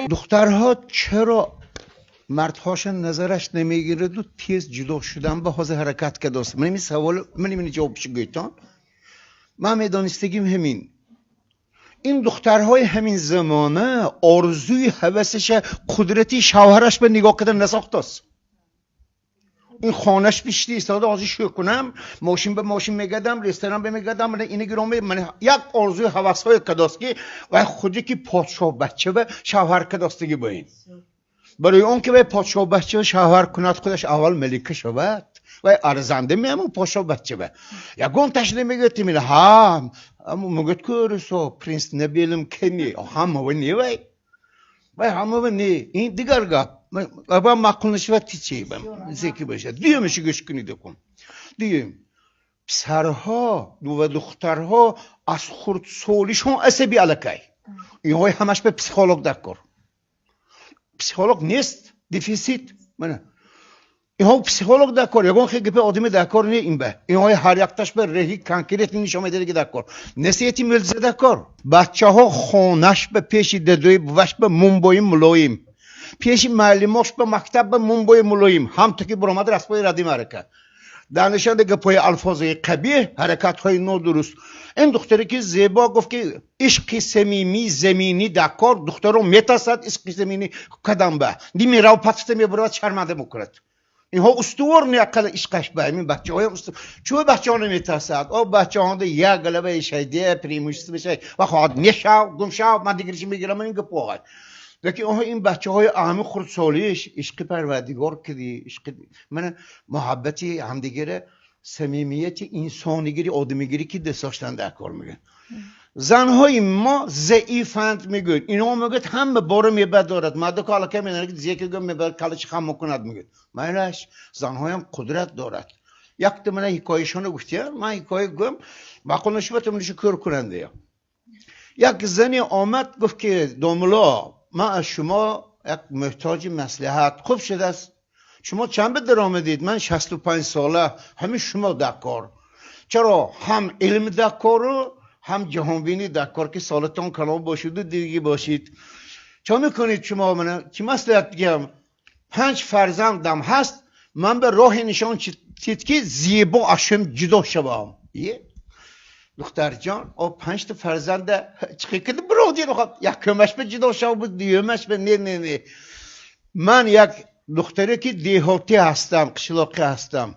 دخترها چرا مردهاشن نظرش نمیگیره و تیز جدا شدن به حاضر حرکت که دست من این سوال من این جوابش گیتان من میدانستگیم همین این دخترهای همین زمانه آرزوی هوسش قدرتی شوهرش به نگاه کردن نساخت است این خانش بیشتی استاده ازش شروع کنم ماشین به ماشین میگردم رستوران به میگردم من اینه گرام من یک آرزوی هوسهای کداستگی و خودی که پادشاه بچه به شوهر کداستگی با این برای اون که به پادشاه بچه شوهر کند خودش اول ملکه شود و ارزنده میامون پادشاه بچه به یگون تشنه میگه میره هم اما میگه که رسو پرنس نبیلم کنی هم و نیوی و همه و نی این دیگر گپ ابا مقلنش و تیچی بم زیکی باشه دیمشی گوش کنید کن دیم پسرها و دخترها از خورد سولیشون عصبی علکی اینهای همش به پسیکولوگ دکر پسیکولوگ نیست دیفیسیت منه اینها پسیکولوگ دکر یکون خیلی به آدمی دکر نی این به اینهای هر یکتاش به رهی کانکریت نشون میده دیگه دکر نسیتی ملزه دکر بچه ها خونش به پیشی ددوی بوش به منبوی ملایم پیشی معلماش به مکتب به منبوی ملایم هم تو که برآمد رسپای ردی مرکه دانشنده گپای الفاظی قبیح حرکت های نادرست این دختری که زیبا گفت که عشق صمیمی زمینی دکار دخترو میتاسد عشق زمینی قدم به دیمی رو پتفته میبرد شرمنده میکند اینها استوار نیاکل عشقش به این بچه های استوار چون بچه ها نمیتاسد او بچه ها یک گلبه شایده پریموشت بشه و خواهد نشاو گمشاو من دیگرشی میگیرم من این گپاهای لیکن این بچه های اهمی خردسالیش عشق پروردگار کردی عشق من محبتی همدیگره صمیمیت انسانیگری آدمیگری که دست داشتن در کار میگن زنهای ما ضعیفند میگن اینا میگن هم باره میبد دارد مرد که علاقه میدن که زیکی گم میبد کلش خم میکند میگن معنیش زنهای هم قدرت دارد یک من حکایشانو گفتیم من حکایه گم باقل نشبت منش کار کننده یک زنی آمد گفت که دوملا من از شما یک محتاج مصلحت خوب شده است شما چند به درآمدید من 65 ساله همین شما دکار چرا هم علم دکار هم جهانبینی دکار که سالتون کلام باشید و دیگه باشید چه میکنید شما من چی مصلحت بگم 5 فرزندم هست من به راه نشان چید که زیبا اشم جدا شوم دختر جان او 5 تا فرزنده چیکار کرده برادی رو خواهد یکمش به جدا شو بود دیومش به نه من یک دختری که دیهاتی هستم قشلاقی هستم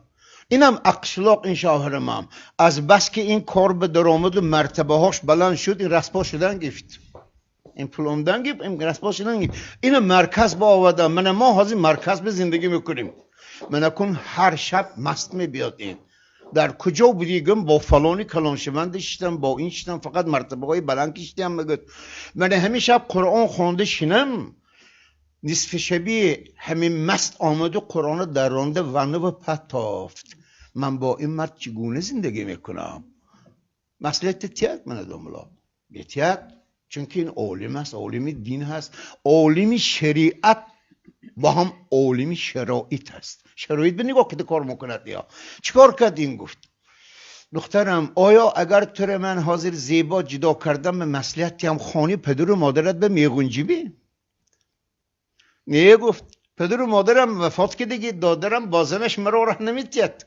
اینم اقشلاق این شوهرم از بس که این کار به درآمد و مرتبه هاش بلند شد این رسپا شدن گفت این پولومدن گفت این رسپا شدن گفت این مرکز با آوردم من ما حاضر مرکز به زندگی میکنیم من اکن هر شب مست میبیاد این در کجا بودی گم با فلانی کلانشمند شدم با این شدم فقط مرتبه های بلند کشیدم میگه من همین شب قرآن خوانده شینم نصف شبی همین مست آمد و قرآن در رانده ونه و پتافت من با این مرد چگونه زندگی میکنم مسئله تیت من دوملا بیتیت چون که این عالم است عالم دین هست عالم شریعت با هم عالم شرایط هست شرایط به نگاه که کار میکند یا چیکار کرد این گفت دخترم آیا اگر تو من حاضر زیبا جدا کردم به مصلحتی هم خانه پدر و مادرت به میگونجیبی نه گفت پدر و مادرم وفات که دیگه دادرم بازنش مرا راه نمیتید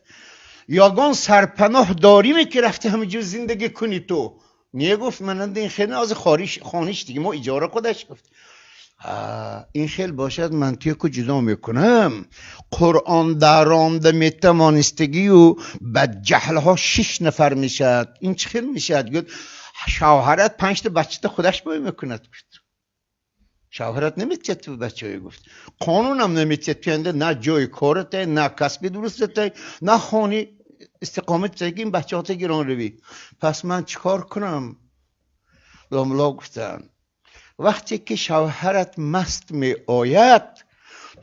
یاگان سرپناه داریم که رفته همینجور زندگی کنی تو نه گفت من این خیلی از خانیش دیگه ما اجاره خودش گفت این خیلی باشد من توی که جدا میکنم قرآن درانده میتوانستگی و بد جهل ها 6 نفر میشد این چه خیلی میشد گفت شوهرت 5 تا بچه خودش باید میکند شوهرت نمیتید تو بچه های گفت قانون هم نمیتید پینده نه جای کارته نه کسبی درسته نه خانی استقامت تگی این بچه ها گران روی پس من چیکار کنم دوملا گفتن وقتی که شوهرت مست می آید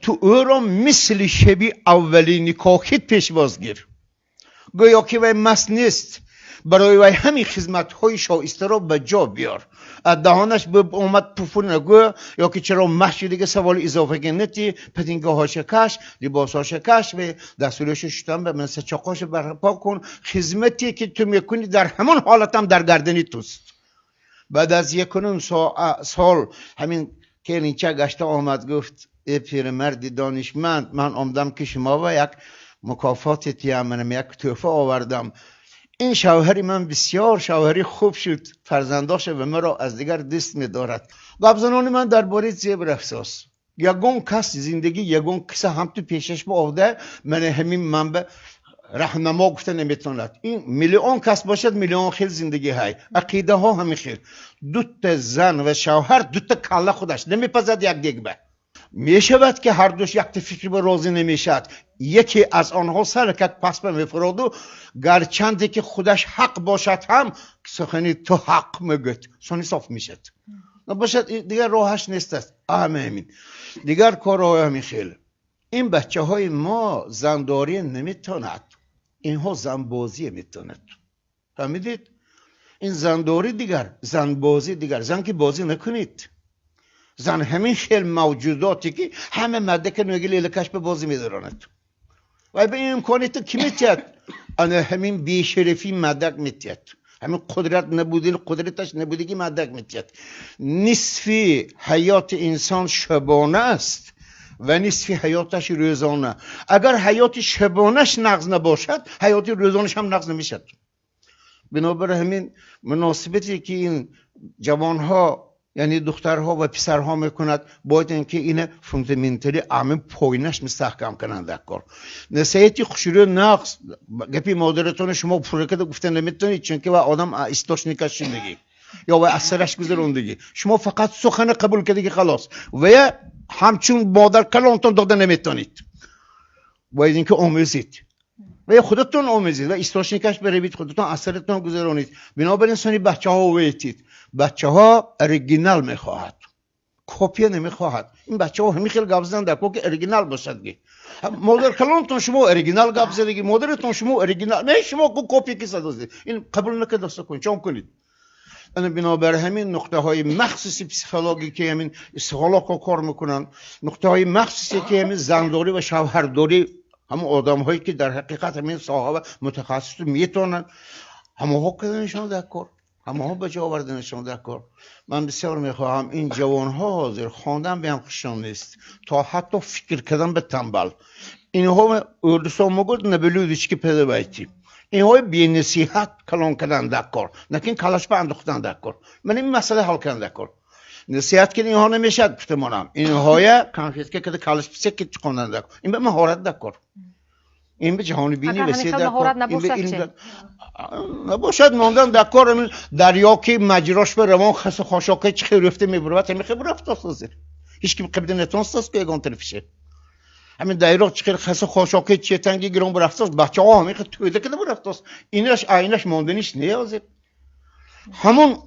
تو او را مثل شبی اولی نکاحیت پیش بازگیر گویا که وی مست نیست برای وی همین خدمت های شایسته را به جا بیار از دهانش به اومد پفون نگو یا که چرا محشی دیگه سوال اضافه گنتی پتینگاه ها شکش لباس ها شکش و دستورش شدن به مثل چاقاش برپا کن خدمتی که تو میکنی در همان حالت هم در گردنی توست بعد از 1 سال همین که اینجا گشته آمد گفت ای پیرمرد دانشمند، من آمدم که شما و یک مکافاتی منم یک تحفه آوردم. این شوهری من بسیار شوهری خوب شد، فرزنداش و مرا از دیگر دوست می‌دارد. گپ زنان من درباره زیبر افسوس، یگون کس زندگی یگون کس هم تو پیشش بوده، من همین منبع راهنما گفته نمیتوند. این میلیون کس باشد میلیون خیل زندگی های، عقیده ها همین خیل. دوتا زن و شوهر دوتا کله خودش نمیپزد یک دیگه میشود که هر دوش یک فکر به راضی نمیشد، یکی از آنها سرکت پس به میفراد و گرچند که خودش حق باشد هم سخنی تو حق میگوید سونی صاف میشد. نباشد دیگر راهش نیست است. همین دیگر کارهای همین خیل. این بچه های ما زنداری نمیتوند، اینها زنبازی میتوند. فهمیدید؟ این زنداری دیگر، زنبازی دیگر. زن که بازی نکنید. زن همین خیل موجوداتی که همه مدک نوگی لیلکش به بازی میدارند و به این امکانیت کی میتید؟ انا همین بیشرفی مدک میتید، همین قدرت نبودی، قدرتش نبودی مدک میتید. نصفی حیات انسان شبانه است و نصفی حیاتش روزانه. اگر حیات شبانش نقض نباشد، حیات روزانش هم نقض نمیشد. بنابر همین مناسبتی که این جوانها یعنی دخترها و پسرها میکند، باید اینکه این فوندامنتالی همین پوینش مستحکم کنند. دکار نصیحتی خوشوری نقص گپی مادرتون شما پرکده گفته نمیتونید، چون که آدم استاشنیکش شدگی یا و اثرش گذروندگی، شما فقط سخن قبول کردی که خلاص و همچون مادر کلانتون داده نمیتونید. باید اینکه آموزید و خودتون آموزید و استاشنیکش بروید، خودتون اثرتون گذرونید. بنابراین سونی بچه ها ویتید، بچه ها اوریجینال میخواهد، کپی نمیخواهد. این بچه ها همین خیلی گپ زدن در که اوریجینال باشد. مادر کلانتون شما اوریجینال گپ زدگی، مادرتون شما اوریجینال، نه شما کپی کی سازید. این قبول نکرد دست کنید، چون کنید. انا بنابر همین نقطه های مخصوصی پسیکولوژی که همین پسیکولوژا کار میکنن، نقطه های مخصوصی که همین زنداری و شوهرداری، همون آدم هایی که در حقیقت همین صاحب متخصص میتونن همه ها کردنشان در کار، همه ها به جا آوردنشان در کار. من بسیار میخواهم این جوان ها حاضر خواندن به هم خوششان نیست تا حتی فکر کردن به تنبل. اینها اردوسان مگود نبلودیش که پیدا بایتی، اینها بی نصیحت کلان کردن در کار، نکن کلاش به انداختن در کار. من این مسئله حل کردن در کار. نصیحت که اینها نمیشد گفتمانم، اینها کانفیت که کلاش بسیار که چکندن در کار. این به مهارت در کار، این به جهانی بینی بسیار در کار. نباشد ماندن در کار. دریا که مجراش به روان خس خاشاکه چه رفته میبرد، همین خبر رفت است. هیچ کی قبل نتونست است که یگان طرفشه. همین دایره چه خس خاشاکه چه تنگی گران برفت است، بچه‌ها همین تویده که برفت است. اینش عینش ماندنیش نیازه. همون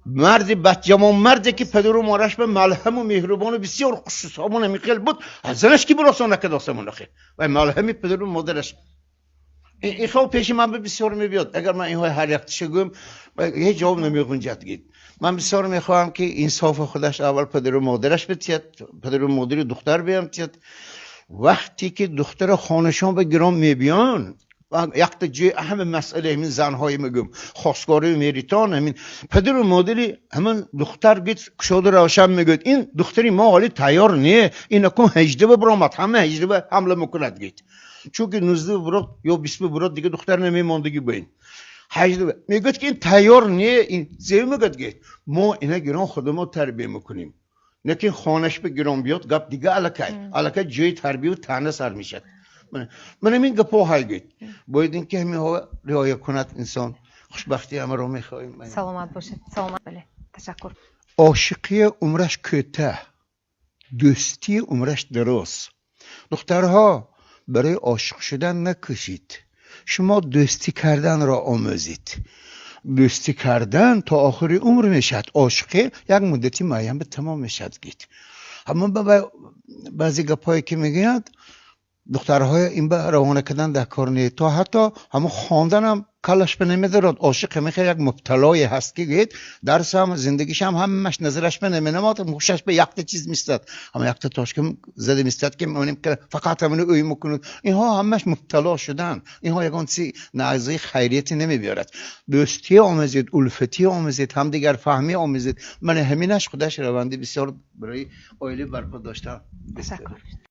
مرد بچه‌مون مردی که پدر و مادرش به ملهم و مهربان و بسیار خوش‌صحبان میخیل بود، زنش کی براسون نکرد آسمون خیر و ملهمی پدر و مادرش. این خیلی پیش من بسیار میبیاد. اگر من اینها هر یک شگم هیچ جواب نمیگنجد گید. من بسیار میخواهم که انصاف خودش اول پدر و مادرش بتید، پدر و مادر دختر بیام تید. وقتی که دختر خانشان به گرام میبیان و یک تا جای اهم مسئله همین زنهای میگم خواستگاری میریتان، همین پدر و مادری همین دختر گید کشاده روشن میگید این دختری ما حالی تیار نیه، این اکن هجده برامد، همه هجده حمله میکند گید، چون که 19 برات یا 20 برات دیگه دختر نمیماندگی با این هجده میگید که این تیار نیه. این زیو میگید گید ما اینا گران خودمو تربیه میکنیم، نکن خانش به گران بیاد گپ دیگه الکه جای تربیه و تنه سر میشد. من این گپا های گید باید این که همین ها رعایت کند انسان. خوشبختی همه رو میخواهیم. سلامت باشه. سلامت. بله تشکر. عاشقی عمرش کوتاه، دوستی عمرش دراز. دخترها برای عاشق شدن نکشید، شما دوستی کردن را آموزید. دوستی کردن تا آخر عمر میشد، عاشقی یک مدتی معین به تمام میشد گید. اما بعضی گپایی که میگویند دخترهای این به روانه کردن در کار نیست، تا حتی همون خواندن هم کالاش به نمیدارد عاشق میخواد یک مبتلای هست که گید درس هم زندگیش هم همش نظرش به نمینامات موشش به یک چیز میستد اما یک تاش که زده میستد که منیم که فقط همون اوی میکنند اینها همش مبتلا شدن اینها یگان سی نعزه خیریتی نمیبیارد دوستی آموزید الفتی آموزید هم دیگر فهمی آموزید من همینش خودش روندی بسیار برای عائله برپا داشته تشکر.